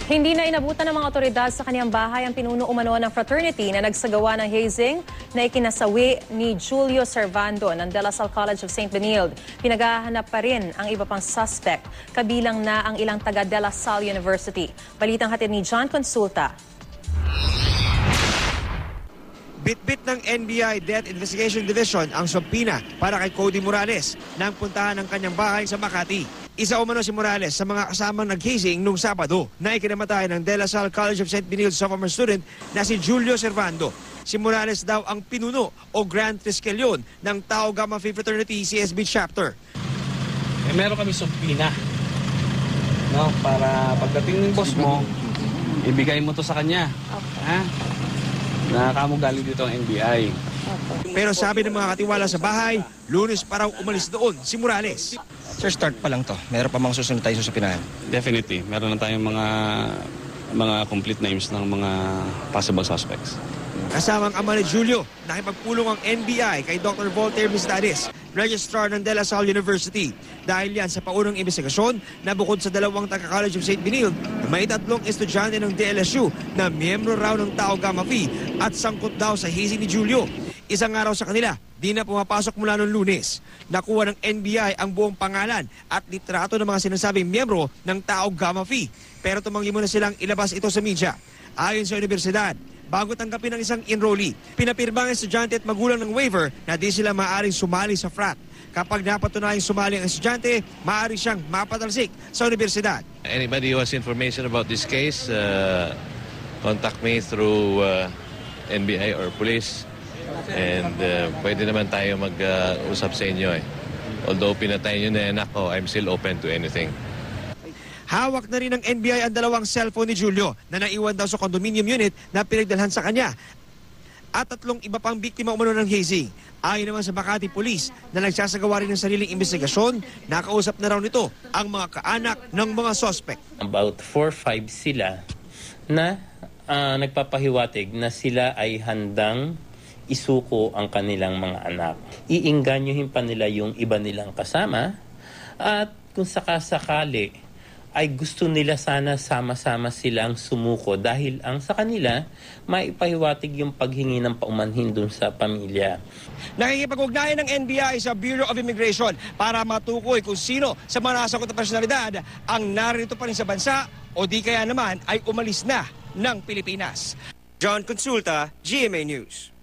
Hindi na inabutan ng mga otoridad sa kanyang bahay ang pinuno umano ng fraternity na nagsagawa ng hazing na ikinasawi ni Julio Servando ng De La Salle College of St. Benilde. Pinaghahanap pa rin ang iba pang suspect, kabilang na ang ilang taga De La Salle University. Balitang hatid ni John Consulta. Bitbit ng NBI Death Investigation Division ang subpina para kay Cody Morales nang puntahan ng kanyang bahay sa Makati. Isa umano si Morales sa mga kasamang nag-hazing nung Sabado na ikinamatay ng De La Salle College of St. Benilde sophomore student na si Julio Servando. Si Morales daw ang pinuno o Grand Triskelion ng Tau Gamma Phi Fraternity CSB chapter. Meron kami subpina, no, para pagdating ng boss mo, ibigay mo to sa kanya. Okay. Ha? Nakakamo galing dito ang NBI. Pero sabi ng mga katiwala sa bahay, Lunes pa raw umalis doon si Morales. Sir, start pa lang to. Meron pa mga susunod tayo sa pinahan. Definitely. Meron na tayong mga complete names ng mga possible suspects. Kasamang ama ni Julio, nakipagpulong ang NBI kay Dr. Voltaire Mistadis, Registrar ng De La Salle University. Dahil yan sa paunang investigasyon na bukod sa dalawang taga-College of St. Benilde, may 3 estudyante ng DLSU na miyembro raw ng Tau Gamma Phi at sangkot daw sa hazing ni Julio. Isang araw sa kanila, di na pumapasok mula noong Lunes. Nakuha ng NBI ang buong pangalan at litrato ng mga sinasabing miyembro ng Tau Gamma Phi. Pero tumanggi muna silang ilabas ito sa media. Ayon sa universidad, bago tanggapin ng isang enrollee, pinapirma ang estudyante at magulang ng waiver na di sila maaaring sumali sa frat. Kapag napatunayang sumali ang estudyante, maaari siyang mapatalsik sa universidad. Anybody who has information about this case, contact me through NBI or police. And pwede naman tayo mag-usap sa inyo eh. Although pinatay nyo na anak ko, I'm still open to anything. Hawak na rin ng NBI ang 2 cellphone ni Julio na naiwan daw sa condominium unit na pinagdalhan sa kanya. At 3 iba pang biktima umano ng hazing. Ayon naman sa Makati Police na nagsasagawa rin ng sariling investigasyon, nakausap na raw nito ang mga kaanak ng mga suspect. About 4-5 sila na nagpapahiwatig na sila ay handang isuko ang kanilang mga anak. Iinganyohin pa nila yung iba nilang kasama at kung sakasakali ay gusto nila sana sama-sama silang sumuko dahil ang sa kanila maipahiwatig yung paghingi ng paumanhin dun sa pamilya. Nakikipag-ugnayan ng NBI sa Bureau of Immigration para matukoy kung sino sa mga nasagot na personalidad ang narito pa rin sa bansa o di kaya naman ay umalis na ng Pilipinas. John Consulta, GMA News.